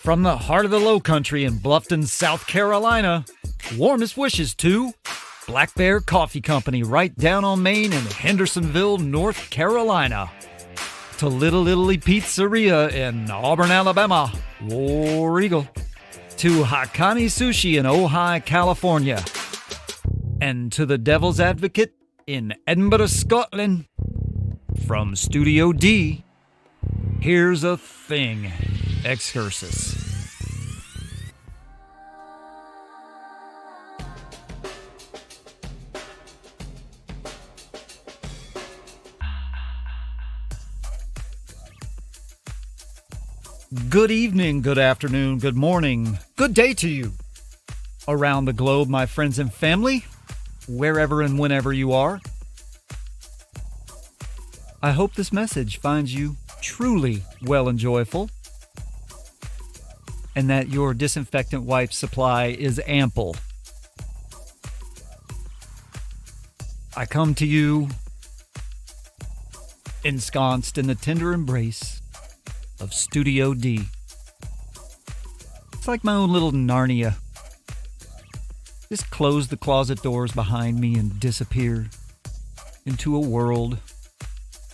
From the heart of the Lowcountry in Bluffton, South Carolina, warmest wishes to Black Bear Coffee Company right down on Main in Hendersonville, North Carolina. To Little Italy Pizzeria in Auburn, Alabama, War Eagle. To Hakane Sushi in Ojai, California. And to the Devil's Advocate in Edinburgh, Scotland. From Studio D, here's a thing. Excursus. Good evening, good afternoon, good morning, good day to you. Around the globe, my friends and family, wherever and whenever you are. I hope this message finds you truly well and joyful, and that your disinfectant wipe supply is ample. I come to you ensconced in the tender embrace of Studio D. It's like my own little Narnia. Just close the closet doors behind me and disappear into a world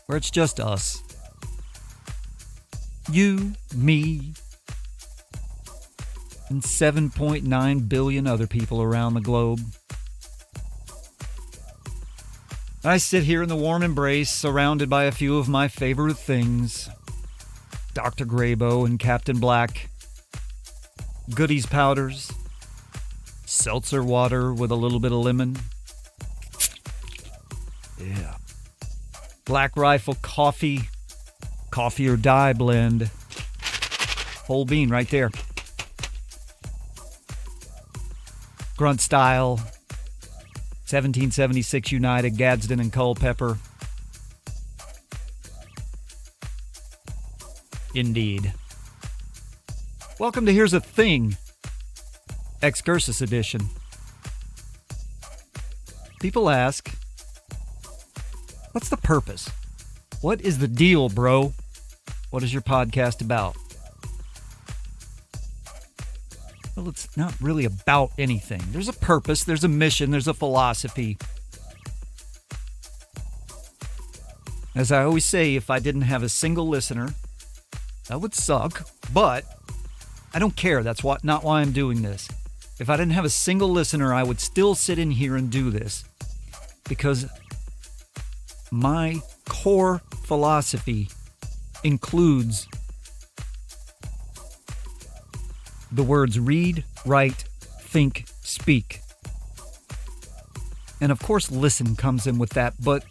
where it's just us. You, me, and 7.9 billion other people around the globe. I sit here in the warm embrace, surrounded by a few of my favorite things. Dr. Graybo and Captain Black. Goodies powders. Seltzer water with a little bit of lemon. Yeah. Black Rifle coffee. Coffee or die blend. Whole bean right there. Grunt style. 1776 United, Gadsden and Culpeper. Indeed. Welcome to Here's a Thing. Excursus edition. People ask, what's the purpose? What is the deal, bro? What is your podcast about? Well, it's not really about anything. There's a purpose, there's a mission, there's a philosophy. As I always say, if I didn't have a single listener, that would suck, but I don't care. That's not why I'm doing this. If I didn't have a single listener, I would still sit in here and do this, because my core philosophy includes the words read, write, think, speak. And of course, listen comes in with that, but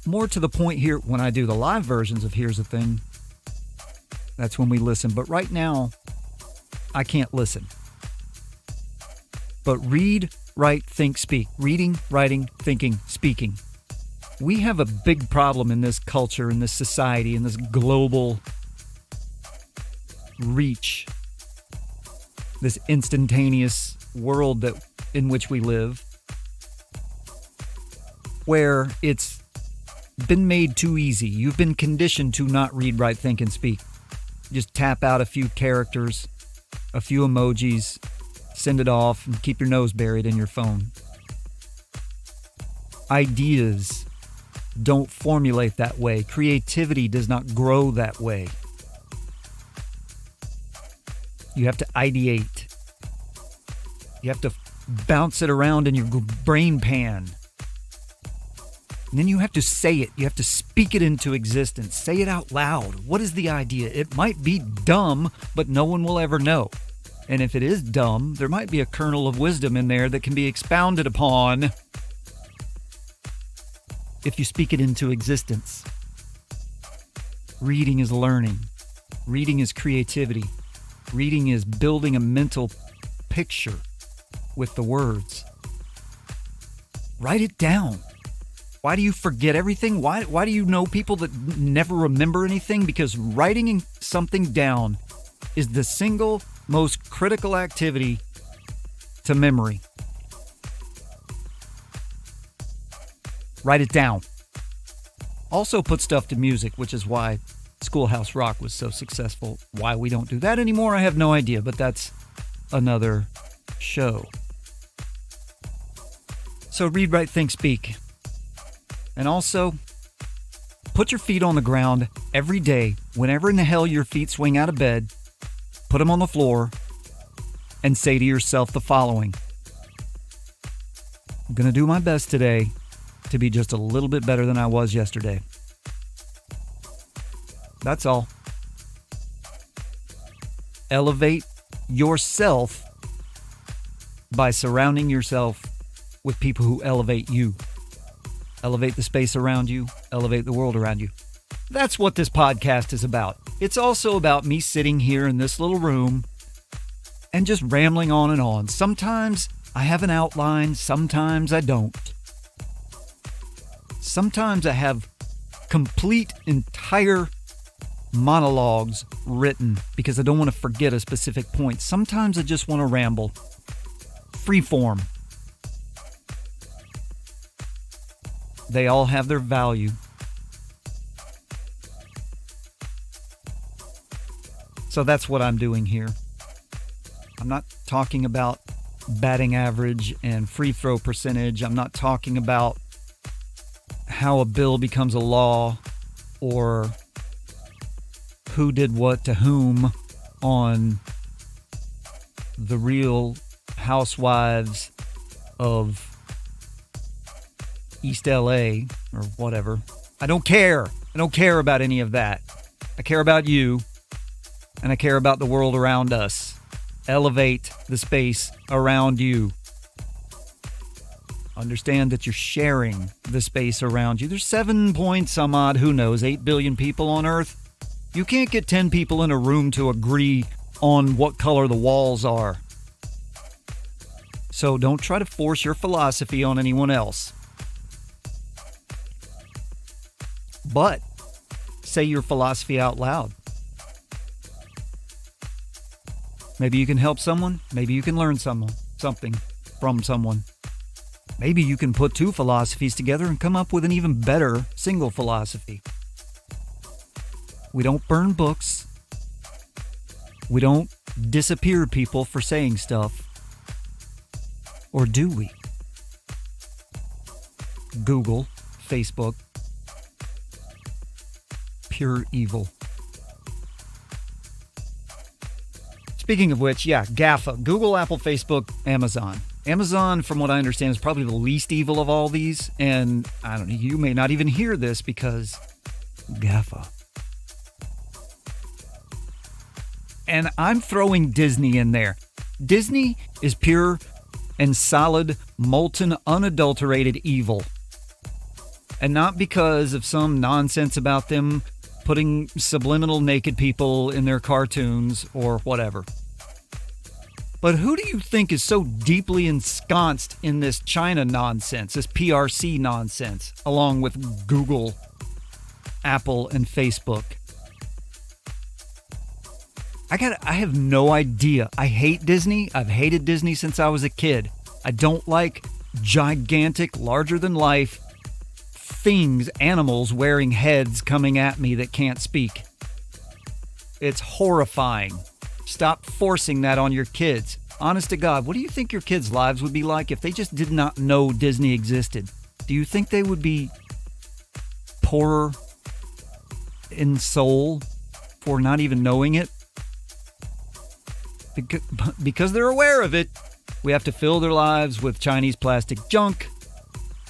more to the point here, when I do the live versions of Here's the Thing, that's when we listen. But right now, I can't listen. But read, write, think, speak. Reading, writing, thinking, speaking. We have a big problem in this culture, in this society, in this global reach, this instantaneous world in which we live, where it's been made too easy. You've been conditioned to not read, write, think, and speak. Just tap out a few characters, a few emojis, send it off, and keep your nose buried in your phone. Ideas don't formulate that way. Creativity does not grow that way. You have to ideate. You have to bounce it around in your brain pan. And then you have to say it. You have to speak it into existence. Say it out loud. What is the idea? It might be dumb, but no one will ever know. And if it is dumb, there might be a kernel of wisdom in there that can be expounded upon if you speak it into existence. Reading is learning. Reading is creativity. Reading is building a mental picture with the words. Write it down. Why do you forget everything? Why do you know people that never remember anything? Because writing something down is the single most critical activity to memory. Write it down. Also put stuff to music, which is why Schoolhouse Rock was so successful. Why we don't do that anymore, I have no idea, but that's another show. So read, write, think, speak. And also, put your feet on the ground every day. Whenever in the hell your feet swing out of bed, put them on the floor and say to yourself the following. I'm going to do my best today to be just a little bit better than I was yesterday. That's all. Elevate yourself by surrounding yourself with people who elevate you. Elevate the space around you. Elevate the world around you. That's what this podcast is about. It's also about me sitting here in this little room and just rambling on and on. Sometimes I have an outline. Sometimes I don't. Sometimes I have complete, entire monologues written because I don't want to forget a specific point. Sometimes I just want to ramble. Freeform. They all have their value. So that's what I'm doing here. I'm not talking about batting average and free throw percentage. I'm not talking about how a bill becomes a law or who did what to whom on the Real Housewives of East LA or whatever. I don't care. I don't care about any of that. I care about you, and I care about the world around us. Elevate the space around you. Understand that you're sharing the space around you. There's 7 point some odd, who knows, 8 billion people on Earth. You can't get 10 people in a room to agree on what color the walls are. So don't try to force your philosophy on anyone else. But say your philosophy out loud. Maybe you can help someone. Maybe you can learn something from someone. Maybe you can put 2 philosophies together and come up with an even better single philosophy. We don't burn books. We don't disappear people for saying stuff. Or do we? Google, Facebook, pure evil. Speaking of which, yeah, GAFA. Google, Apple, Facebook, Amazon. Amazon, from what I understand, is probably the least evil of all these. And I don't know, you may not even hear this because GAFA. And I'm throwing Disney in there. Disney is pure and solid, molten, unadulterated evil. And not because of some nonsense about them putting subliminal naked people in their cartoons or whatever. But who do you think is so deeply ensconced in this China nonsense, this PRC nonsense, along with Google, Apple, and Facebook? I have no idea. I hate Disney. I've hated Disney since I was a kid. I don't like gigantic, larger-than-life things, animals wearing heads coming at me that can't speak. It's horrifying. Stop forcing that on your kids. Honest to God, what do you think your kids' lives would be like if they just did not know Disney existed? Do you think they would be poorer in soul for not even knowing it? Because they're aware of it, we have to fill their lives with Chinese plastic junk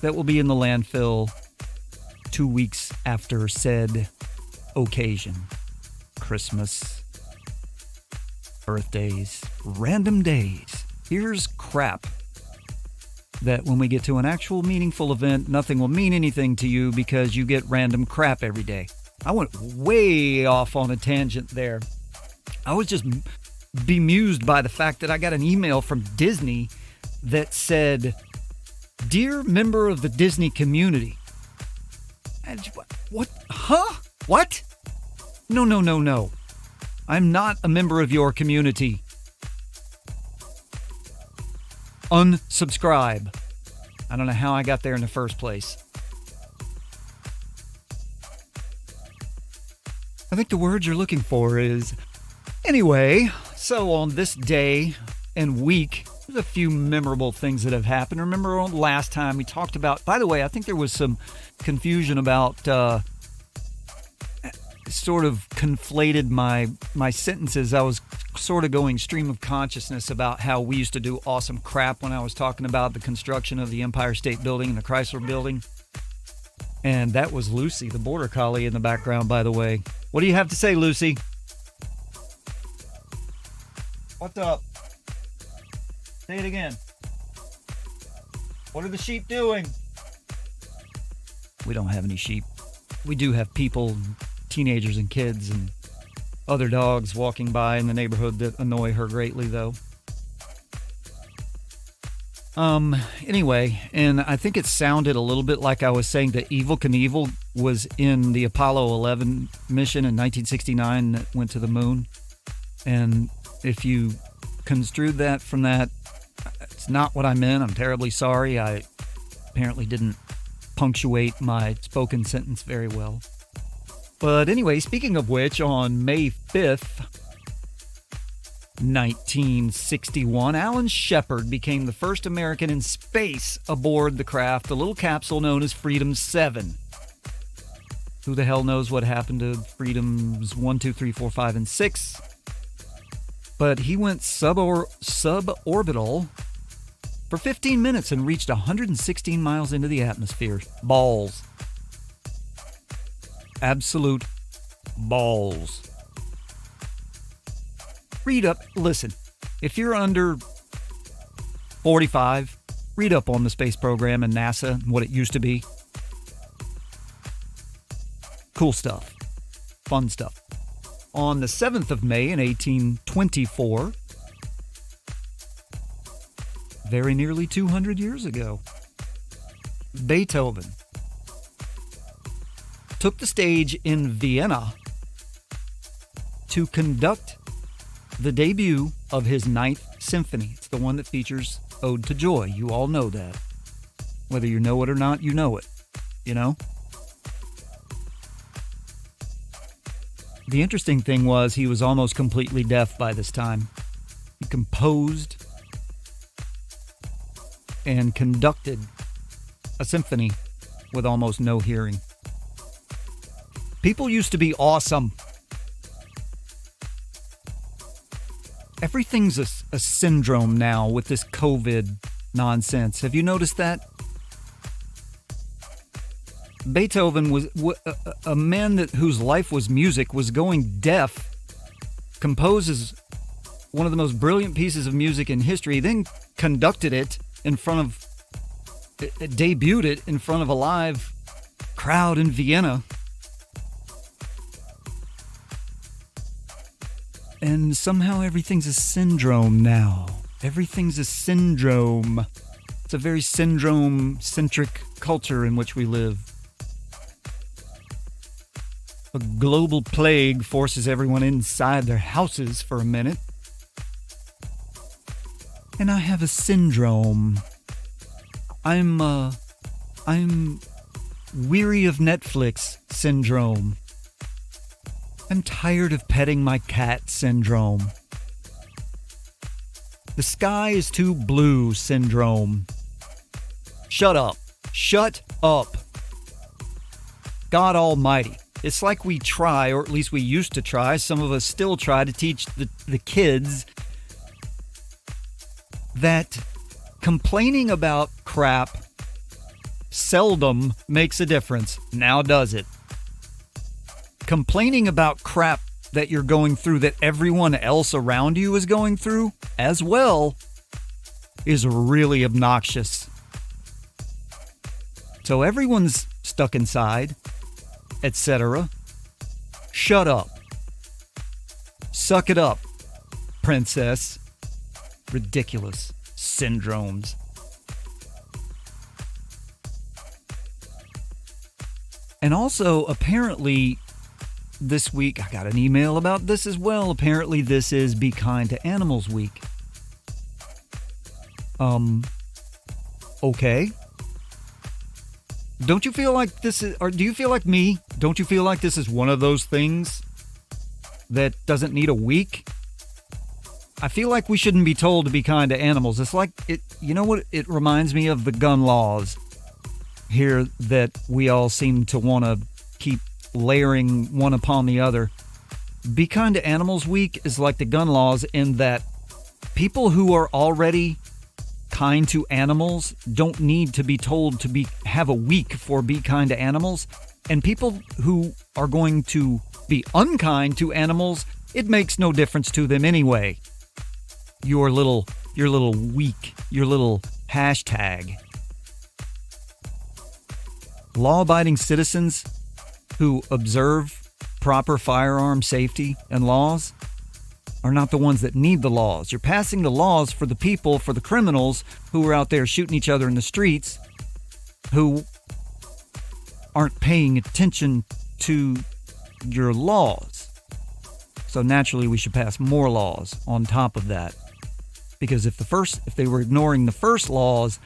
that will be in the landfill 2 weeks after said occasion. Christmas, birthdays, random days. Here's crap that when we get to an actual meaningful event, nothing will mean anything to you because you get random crap every day. I went way off on a tangent there. I was just bemused by the fact that I got an email from Disney that said, "Dear member of the Disney community." And what? Huh? What? No. I'm not a member of your community. Unsubscribe. I don't know how I got there in the first place. I think the word you're looking for is... Anyway, so on this day and week, there's a few memorable things that have happened. Remember last time we talked about... By the way, I think there was some confusion about... sort of conflated my sentences. I was sort of going stream of consciousness about how we used to do awesome crap when I was talking about the construction of the Empire State Building and the Chrysler Building. And that was Lucy, the border collie, in the background, by the way. What do you have to say, Lucy? What's up? Say it again. What are the sheep doing? We don't have any sheep. We do have people, teenagers and kids and other dogs walking by in the neighborhood that annoy her greatly, though. Anyway, and I think it sounded a little bit like I was saying that Evel Knievel was in the Apollo 11 mission in 1969 that went to the moon. And if you construed that from that, it's not what I meant. I'm terribly sorry. I apparently didn't punctuate my spoken sentence very well. But anyway, speaking of which, on May 5th, 1961, Alan Shepard became the first American in space aboard the craft, the little capsule known as Freedom 7. Who the hell knows what happened to Freedoms 1, 2, 3, 4, 5, and 6? But he went suborbital for 15 minutes and reached 116 miles into the atmosphere. Balls. Absolute balls. Read up. Listen, if you're under 45, read up on the space program and NASA and what it used to be. Cool stuff. Fun stuff. On the 7th of May in 1824, very nearly 200 years ago, Beethoven took the stage in Vienna to conduct the debut of his Ninth Symphony. It's the one that features Ode to Joy. You all know that. Whether you know it or not, you know it. You know? The interesting thing was he was almost completely deaf by this time. He composed and conducted a symphony with almost no hearing. People used to be awesome. Everything's a syndrome now with this COVID nonsense. Have you noticed that? Beethoven was a man whose life was music, was going deaf, composes one of the most brilliant pieces of music in history, then conducted it debuted it in front of a live crowd in Vienna. And somehow everything's a syndrome now. Everything's a syndrome. It's a very syndrome-centric culture in which we live. A global plague forces everyone inside their houses for a minute. And I have a syndrome. I'm weary of Netflix syndrome. I'm tired of petting my cat syndrome. The sky is too blue syndrome. Shut up. Shut up. God Almighty. It's like we try, or at least we used to try, some of us still try to teach the kids that complaining about crap seldom makes a difference. Now does it? Complaining about crap that you're going through that everyone else around you is going through as well is really obnoxious. So everyone's stuck inside, etc. Shut up. Suck it up, princess. Ridiculous syndromes. And also, apparently, this week, I got an email about this as well. Apparently, this is Be Kind to Animals Week. Okay. Don't you feel like this is, or do you feel like me? Don't you feel like this is one of those things that doesn't need a week? I feel like we shouldn't be told to be kind to animals. It's like, you know what? It reminds me of the gun laws here that we all seem to want to keep layering one upon the other. Be Kind to Animals Week is like the gun laws in that people who are already kind to animals don't need to be told to have a week for Be Kind to Animals. And people who are going to be unkind to animals, it makes no difference to them anyway. Your little week, your little hashtag. Law-abiding citizens who observe proper firearm safety and laws are not the ones that need the laws. You're passing the laws for the people, for the criminals who are out there shooting each other in the streets, who aren't paying attention to your laws. So naturally, we should pass more laws on top of that. Because if they were ignoring the first laws,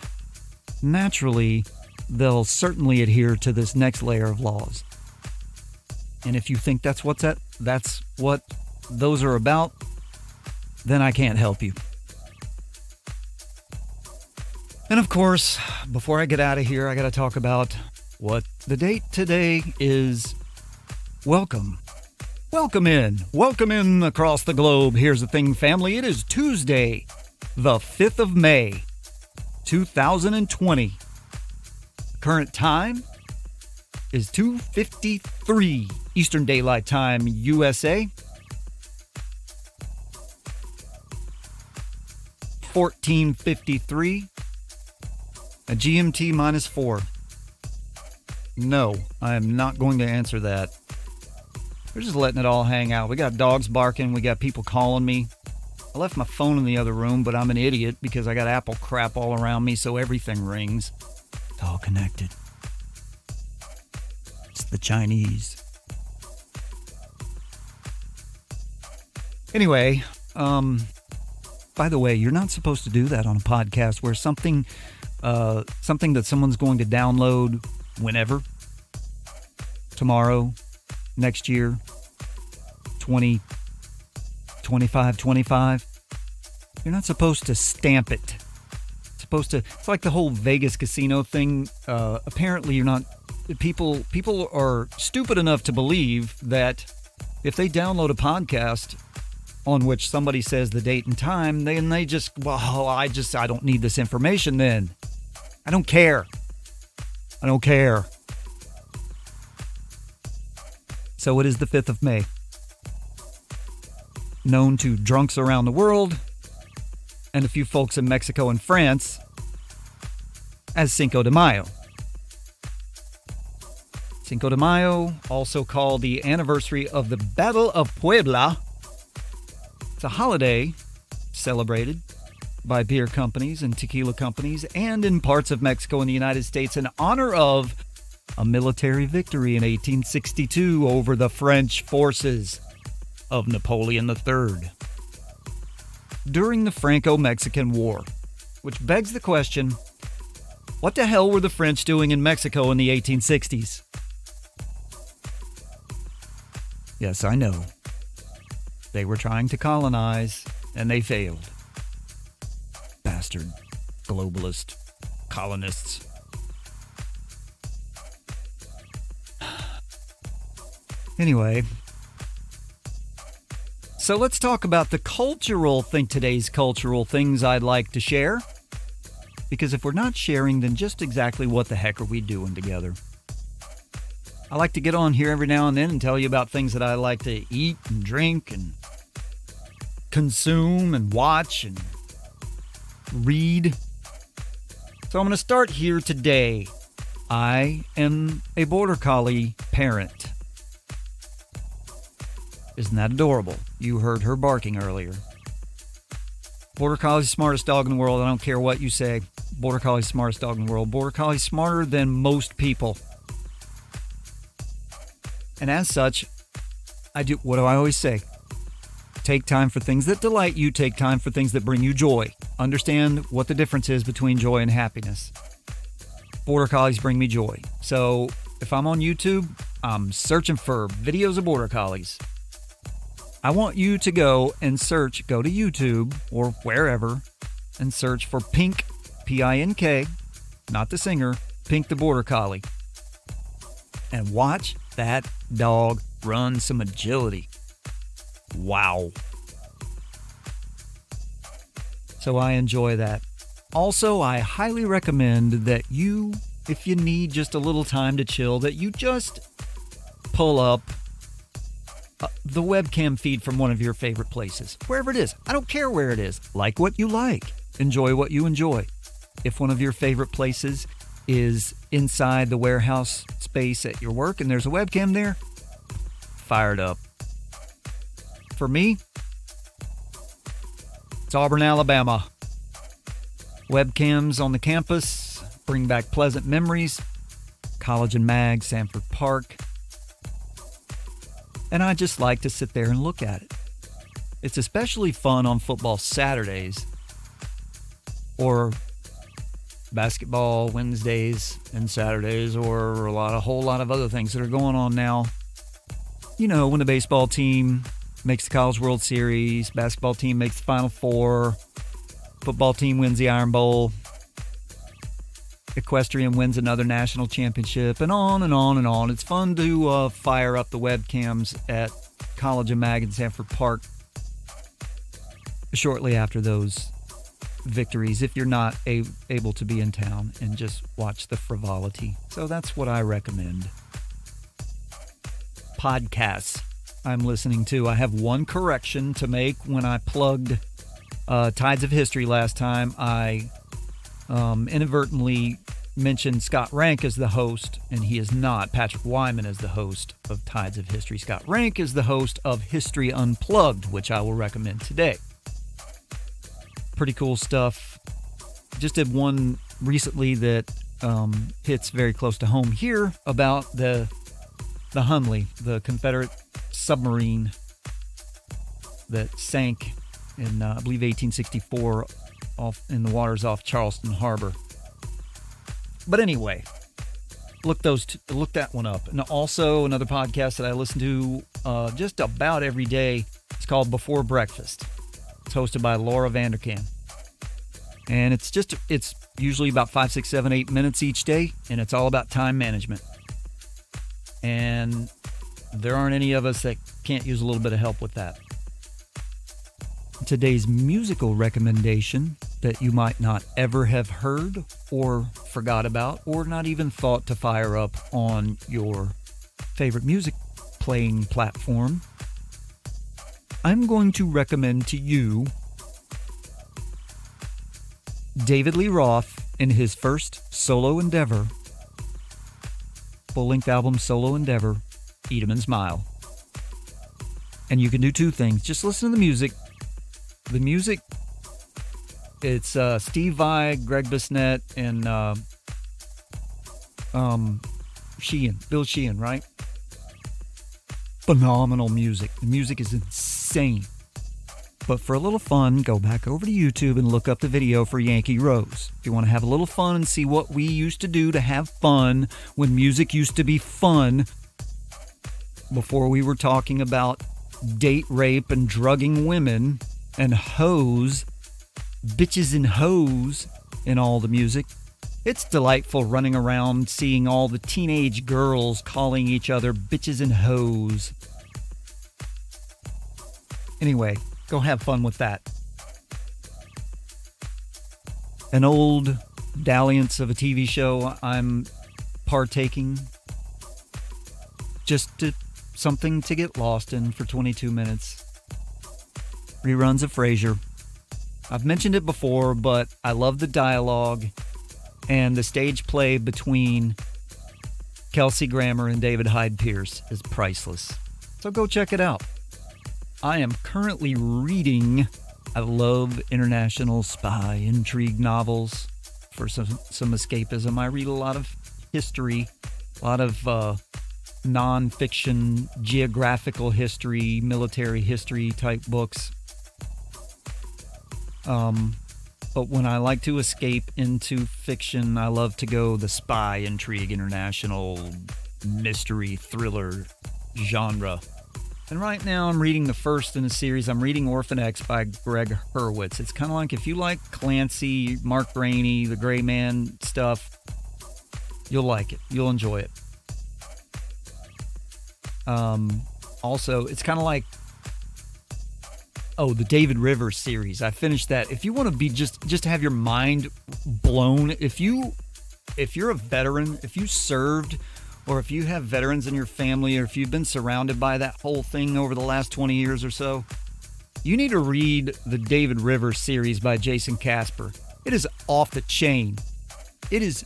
naturally, they'll certainly adhere to this next layer of laws. And if you think that's what those are about, then I can't help you. And of course, before I get out of here, I got to talk about what the date today is. Welcome in across the globe. Here's the thing, family. It is Tuesday, the 5th of May, 2020. Current time is 2:53 Eastern Daylight Time, USA. 14:53. A GMT -4. No, I am not going to answer that. We're just letting it all hang out. We got dogs barking. We got people calling me. I left my phone in the other room, but I'm an idiot because I got Apple crap all around me, so everything rings. It's all connected. It's the Chinese. Anyway, by the way, you're not supposed to do that on a podcast where something that someone's going to download whenever. Tomorrow, next year, 25. You're not supposed to stamp it. It's like the whole Vegas casino thing. Apparently you're not, people are stupid enough to believe that if they download a podcast on which somebody says the date and time, then they just, I don't need this information then. I don't care. So it is the 5th of May. Known to drunks around the world and a few folks in Mexico and France as Cinco de Mayo. Cinco de Mayo, also called the anniversary of the Battle of Puebla. It's a holiday celebrated by beer companies and tequila companies and in parts of Mexico and the United States in honor of a military victory in 1862 over the French forces of Napoleon III during the Franco-Mexican War, which begs the question, what the hell were the French doing in Mexico in the 1860s? Yes, I know. They were trying to colonize, and they failed. Bastard globalist colonists. Anyway, so let's talk about today's cultural things I'd like to share. Because if we're not sharing, then just exactly what the heck are we doing together? I like to get on here every now and then and tell you about things that I like to eat and drink and consume and watch and read. So I'm going to start here today. I am a border collie parent. Isn't that adorable? You heard her barking earlier. Border Collie's the smartest dog in the world. I don't care what you say. Border Collie's the smartest dog in the world. Border Collie's smarter than most people. And as such, what do I always say? Take time for things that delight you. Take time for things that bring you joy. Understand what the difference is between joy and happiness. Border Collies bring me joy. So if I'm on YouTube, I'm searching for videos of Border Collies. I want you to go to YouTube or wherever, and search for Pink, P-I-N-K, not the singer, Pink the Border Collie. And watch that dog run some agility. Wow. So I enjoy that. Also, I highly recommend that you, if you need just a little time to chill, that you just pull up the webcam feed from one of your favorite places. Wherever it is. I don't care where it is. Like what you like. Enjoy what you enjoy. If one of your favorite places is inside the warehouse space at your work and there's a webcam there, fire it up. For me, it's Auburn, Alabama. Webcams on the campus bring back pleasant memories. College and Mag, Sanford Park. And I just like to sit there and look at it. It's especially fun on football Saturdays or basketball Wednesdays and Saturdays, or a whole lot of other things that are going on now. You know, when the baseball team makes the College World Series, basketball team makes the Final Four, football team wins the Iron Bowl, equestrian wins another national championship, and on and on and on. It's fun to fire up the webcams at College and Mag in Sanford Park shortly after those victories, if you're not able to be in town, and just watch the frivolity. So that's what I recommend. Podcasts I'm listening to. I have one correction to make. When I plugged Tides of History last time, I inadvertently mentioned Scott Rank as the host, and he is not. Patrick Wyman is the host of Tides of History. Scott Rank is the host of History Unplugged, which I will recommend today. Pretty cool stuff. Just did one recently that hits very close to home here about the Hunley, the Confederate submarine that sank in, I believe, 1864 off in the waters off Charleston Harbor. But anyway, look that one up. And also another podcast that I listen to just about every day. It's called Before Breakfast. It's hosted by Laura Vanderkam. And it's usually about 5, 6, 7, 8 minutes each day, and it's all about time management. And there aren't any of us that can't use a little bit of help with that. Today's musical recommendation that you might not ever have heard or forgot about, or not even thought to fire up on your favorite music playing platform, I'm going to recommend to you David Lee Roth in his first solo endeavor, full-length album solo endeavor, Eat 'em and Smile. And you can do two things. Just listen to the music. The music, it's Steve Vai, Greg Bissonette, and Bill Sheehan, right? Phenomenal music. The music is insane. But for a little fun, go back over to YouTube and look up the video for Yankee Rose. If you want to have a little fun and see what we used to do to have fun when music used to be fun, before we were talking about date rape and drugging women and hoes, bitches and hoes in all the music. It's delightful running around seeing all the teenage girls calling each other bitches and hoes. Anyway, go have fun with that. An old dalliance of a TV show I'm partaking. Just something to get lost in for 22 minutes. Reruns of Frasier. I've mentioned it before, but I love the dialogue, and the stage play between Kelsey Grammer and David Hyde Pierce is priceless. So go check it out. I am currently reading, I love international spy intrigue novels for some escapism. I read a lot of history, a lot of non-fiction, geographical history, military history type books. But when I like to escape into fiction, I love to go the spy, intrigue, international, mystery, thriller genre. And right now I'm reading the first in a series. I'm reading Orphan X by Greg Hurwitz. It's kind of like if you like Clancy, Mark Rainey, the Gray Man stuff, you'll like it. You'll enjoy it. Also, it's kind of like, the David Rivers series. I finished that. If you want to be just have your mind blown, if you're a veteran, if you served, or if you have veterans in your family, or if you've been surrounded by that whole thing over the last 20 years or so, you need to read the David Rivers series by Jason Casper. It is off the chain. It is,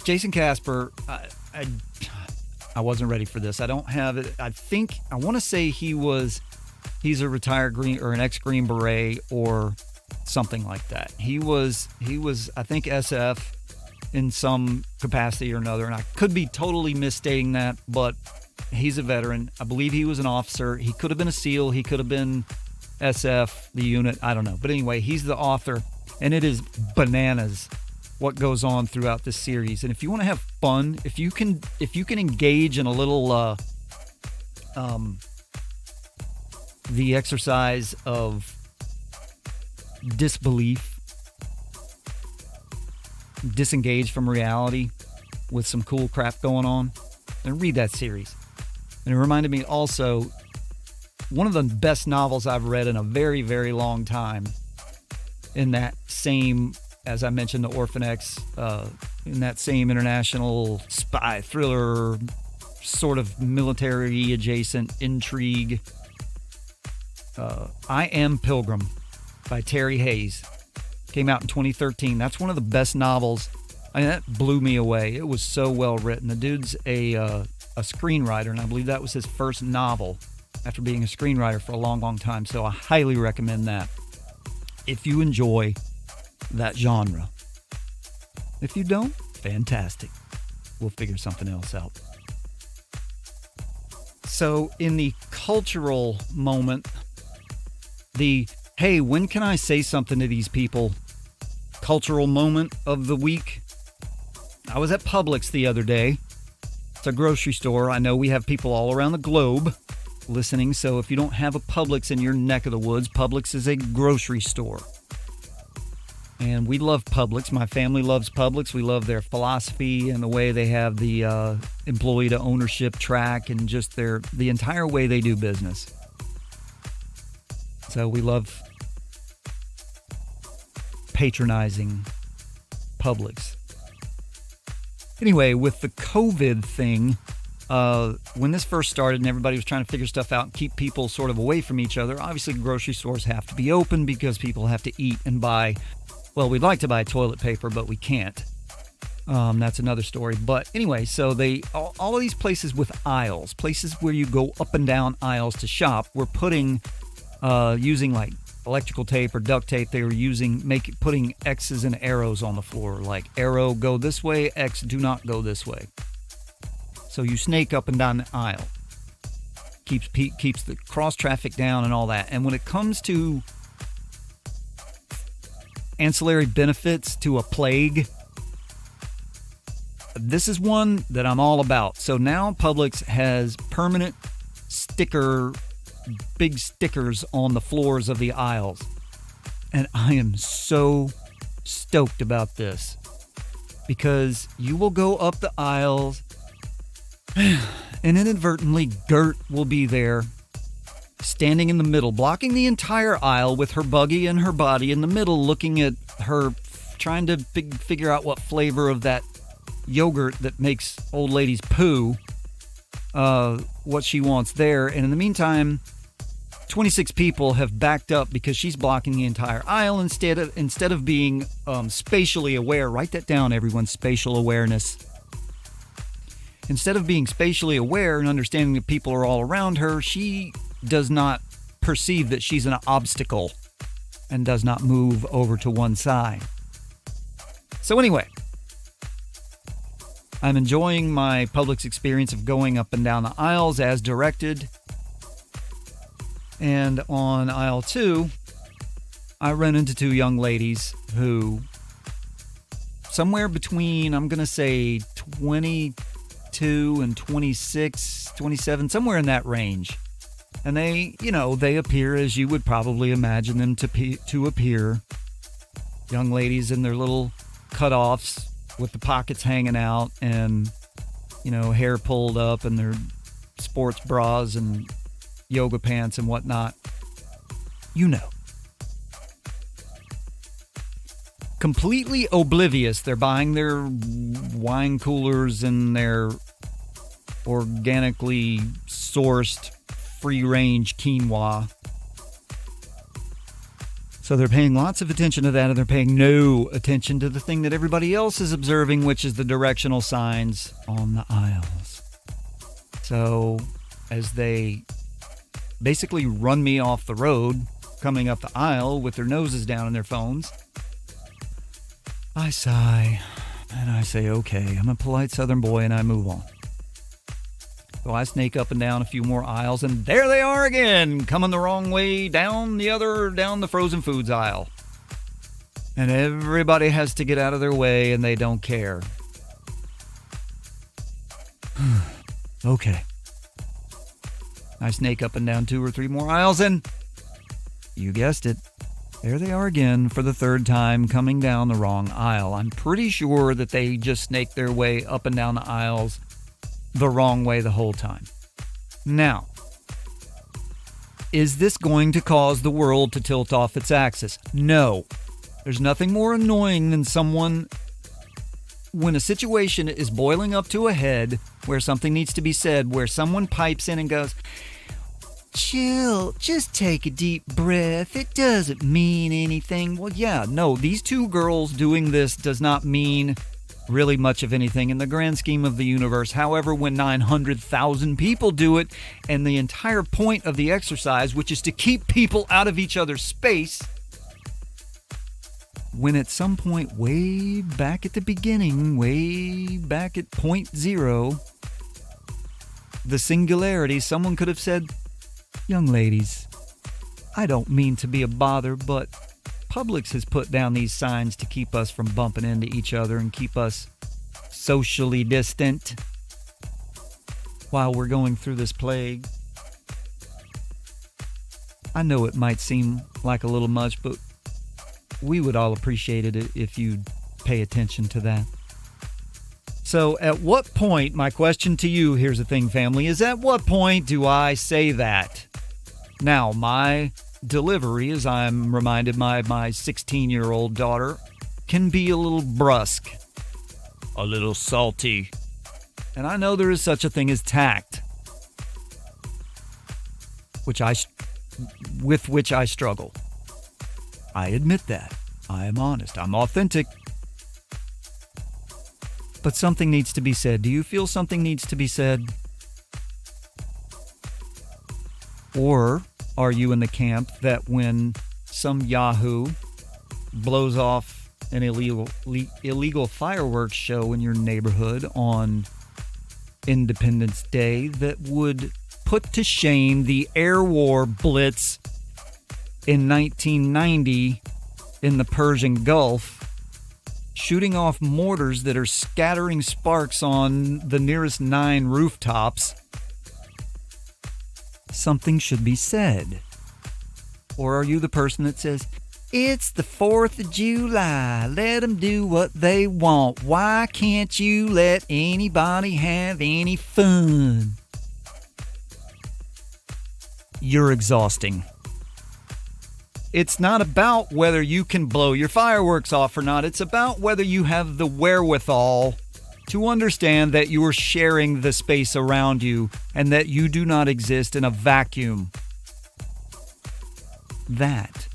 Jason Casper, I wasn't ready for this. I don't have it. I want to say he's a retired Green or an ex-Green Beret or something like that. He was, I think, SF in some capacity or another, and I could be totally misstating that, but he's a veteran. I believe he was an officer. He could have been a SEAL. He could have been SF, the unit. I don't know. But anyway, he's the author, and it is bananas what goes on throughout this series. And if you want to have fun, if you can engage in a little the exercise of disbelief, disengage from reality with some cool crap going on, then read that series. And it reminded me also, one of the best novels I've read in a very, very long time, in that same, as I mentioned, the Orphan X, in that same international spy thriller, sort of military adjacent intrigue, I Am Pilgrim by Terry Hayes. Came out in 2013. That's one of the best novels. I mean, that blew me away. It was so well written. The dude's a screenwriter, and I believe that was his first novel after being a screenwriter for a long, long time. So I highly recommend that if you enjoy that genre. If you don't, fantastic. We'll figure something else out. So in the cultural moment, hey, when can I say something to these people? Cultural moment of the week. I was at Publix the other day. It's a grocery store. I know we have people all around the globe listening, so if you don't have a Publix in your neck of the woods, Publix is a grocery store. And we love Publix. My family loves Publix. We love their philosophy and the way they have the employee to ownership track and just the entire way they do business. So we love patronizing Publix. Anyway, with the COVID thing, when this first started and everybody was trying to figure stuff out and keep people sort of away from each other, obviously grocery stores have to be open because people have to eat and buy. Well, we'd like to buy toilet paper, but we can't. That's another story. But anyway, so all of these places with aisles, places where you go up and down aisles to shop, were putting using like electrical tape or duct tape. They were putting X's and arrows on the floor, like arrow go this way, X do not go this way. So you snake up and down the aisle. Keeps the cross traffic down and all that. And when it comes to ancillary benefits to a plague, this is one that I'm all about. So now Publix has permanent big stickers on the floors of the aisles. And I am so stoked about this because you will go up the aisles and inadvertently Gert will be there standing in the middle, blocking the entire aisle with her buggy and her body in the middle, looking at her, trying to figure out what flavor of that yogurt that makes old ladies poo, what she wants there. And in the meantime, 26 people have backed up because she's blocking the entire aisle instead of being spatially aware. Write that down, everyone, spatial awareness. Instead of being spatially aware and understanding that people are all around her, she does not perceive that she's an obstacle and does not move over to one side. So anyway, I'm enjoying my Publix experience of going up and down the aisles as directed. And on aisle 2, I run into 2 young ladies who, somewhere between, I'm going to say 22 22 and 26, 27, somewhere in that range. And they appear as you would probably imagine them to appear. Young ladies in their little cutoffs with the pockets hanging out and, hair pulled up and their sports bras and yoga pants and whatnot. Completely oblivious. They're buying their wine coolers and their organically sourced free-range quinoa. So they're paying lots of attention to that, and they're paying no attention to the thing that everybody else is observing, which is the directional signs on the aisles. So as they basically run me off the road, coming up the aisle with their noses down in their phones, I sigh, and I say, okay, I'm a polite Southern boy, and I move on. So I snake up and down a few more aisles, and there they are again, coming the wrong way down the frozen foods aisle. And everybody has to get out of their way, and they don't care. Okay. I snake up and down 2 or 3 more aisles, and you guessed it. There they are again for the 3rd time, coming down the wrong aisle. I'm pretty sure that they just snaked their way up and down the aisles the wrong way the whole time. Now, is this going to cause the world to tilt off its axis? No. There's nothing more annoying than someone, when a situation is boiling up to a head, where something needs to be said, where someone pipes in and goes, chill, just take a deep breath. It doesn't mean anything. Well, yeah, no, these 2 girls doing this does not mean really much of anything in the grand scheme of the universe. However, when 900,000 people do it, and the entire point of the exercise, which is to keep people out of each other's space, when at some point way back at the beginning, way back at point 0, the singularity, someone could have said, young ladies, I don't mean to be a bother, but Publix has put down these signs to keep us from bumping into each other and keep us socially distant while we're going through this plague. I know it might seem like a little much, but we would all appreciate it if you'd pay attention to that. So at what point, my question to you, here's the thing, family, is at what point do I say that? Now, my delivery, as I'm reminded by my 16-year-old daughter, can be a little brusque, a little salty. And I know there is such a thing as tact, with which I struggle. I admit that. I am honest. I'm authentic. But something needs to be said. Do you feel something needs to be said? Or are you in the camp that when some yahoo blows off an illegal fireworks show in your neighborhood on Independence Day that would put to shame the air war blitz in 1990 in the Persian Gulf, shooting off mortars that are scattering sparks on the nearest 9 rooftops? Something should be said. Or are you the person that says, it's the 4th of July, let them do what they want, why can't you let anybody have any fun? You're exhausting. It's not about whether you can blow your fireworks off or not. It's about whether you have the wherewithal to understand that you are sharing the space around you and that you do not exist in a vacuum. That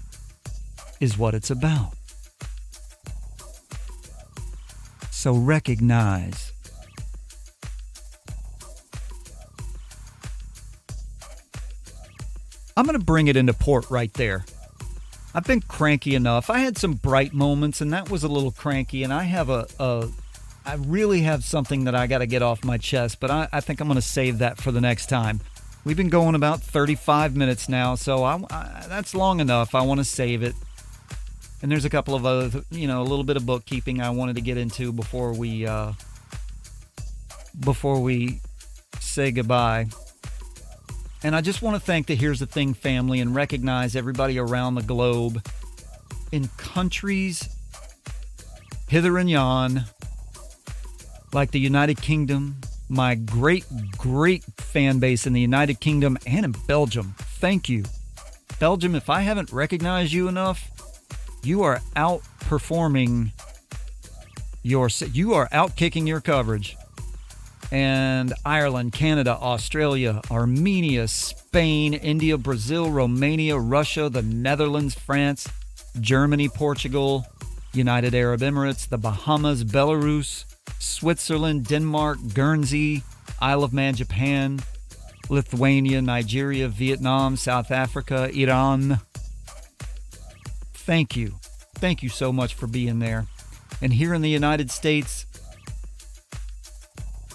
is what it's about. So recognize. I'm going to bring it into port right there. I've been cranky enough. I had some bright moments, and that was a little cranky, and I really have something that I got to get off my chest, but I think I'm going to save that for the next time. We've been going about 35 minutes now, so that's long enough. I want to save it. And there's a couple of other, a little bit of bookkeeping I wanted to get into before we before we say goodbye. And I just want to thank the Here's the Thing family and recognize everybody around the globe in countries hither and yon, like the United Kingdom, my great fan base in the United Kingdom and in Belgium. Thank you. Belgium, if I haven't recognized you enough, you are outperforming you are outkicking your coverage. And Ireland, Canada, Australia, Armenia, Spain, India, Brazil, Romania, Russia, the Netherlands, France, Germany, Portugal, United Arab Emirates, the Bahamas, Belarus, Switzerland, Denmark, Guernsey, Isle of Man, Japan, Lithuania, Nigeria, Vietnam, South Africa, Iran. Thank you. Thank you so much for being there. And here in the United States,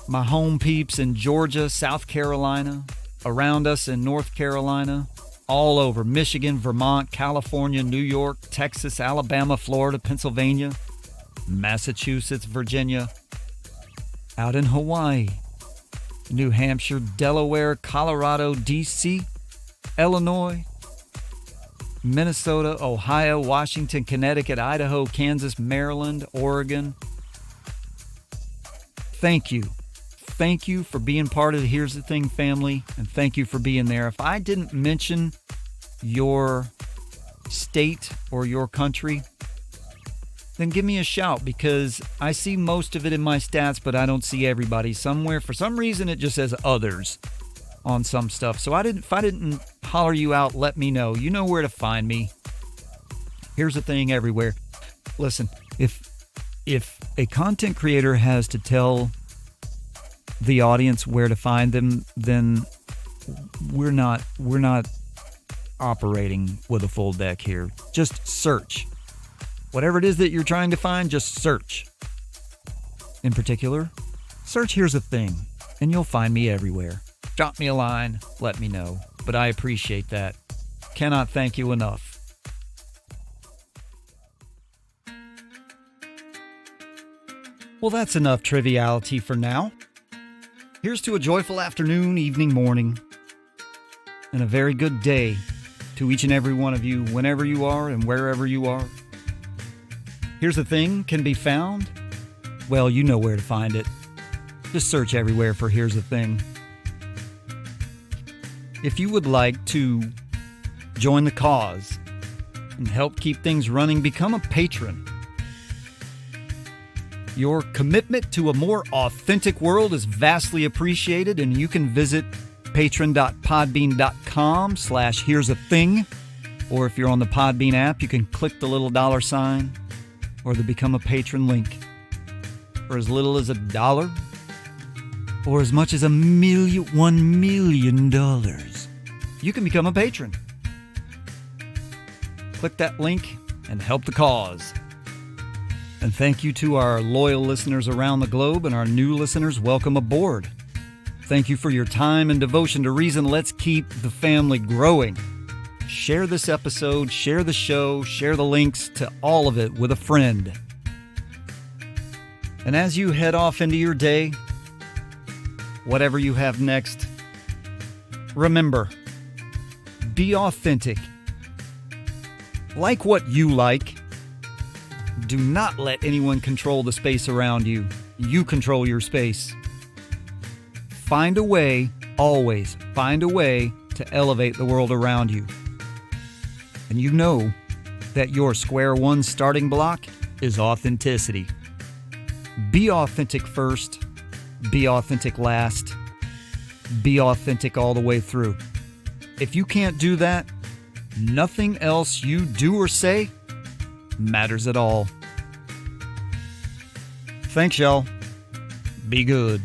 my home peeps in Georgia, South Carolina, around us in North Carolina, all over Michigan, Vermont, California, New York, Texas, Alabama, Florida, Pennsylvania, Massachusetts, Virginia, out in Hawaii, New Hampshire, Delaware, Colorado, D.C., Illinois, Minnesota, Ohio, Washington, Connecticut, Idaho, Kansas, Maryland, Oregon. Thank you. Thank you for being part of the Here's the Thing family, and thank you for being there. If I didn't mention your state or your country, then give me a shout, because I see most of it in my stats, but I don't see everybody. Somewhere, for some reason, it just says others on some stuff. So if I didn't holler you out, let me know. You know where to find me. Here's the thing everywhere. Listen, if a content creator has to tell the audience where to find them, then we're not operating with a full deck here. Just search. Whatever it is that you're trying to find, just search. In particular, search Here's the Thing, and you'll find me everywhere. Drop me a line, let me know. But I appreciate that. Cannot thank you enough. Well, that's enough triviality for now. Here's to a joyful afternoon, evening, morning, and a very good day to each and every one of you, whenever you are and wherever you are. Here's the Thing can be found. Well, you know where to find it. Just search everywhere for Here's the Thing. If you would like to join the cause and help keep things running, become a patron. Your commitment to a more authentic world is vastly appreciated, and you can visit patron.podbean.com/Here's a Thing. Or if you're on the Podbean app, you can click the little $sign or the Become a Patron link. For as little as $1 or as much as $1 million, you can become a patron. Click that link and help the cause. And thank you to our loyal listeners around the globe, and our new listeners, welcome aboard. Thank you for your time and devotion to reason. Let's keep the family growing. Share this episode, share the show, share the links to all of it with a friend. And as you head off into your day, whatever you have next, remember, be authentic. Like what you like. Do not let anyone control the space around you. You control your space. Find a way, always find a way to elevate the world around you. And you know that your square one starting block is authenticity. Be authentic first. Be authentic last. Be authentic all the way through. If you can't do that, nothing else you do or say matters at all. Thanks, y'all. Be good.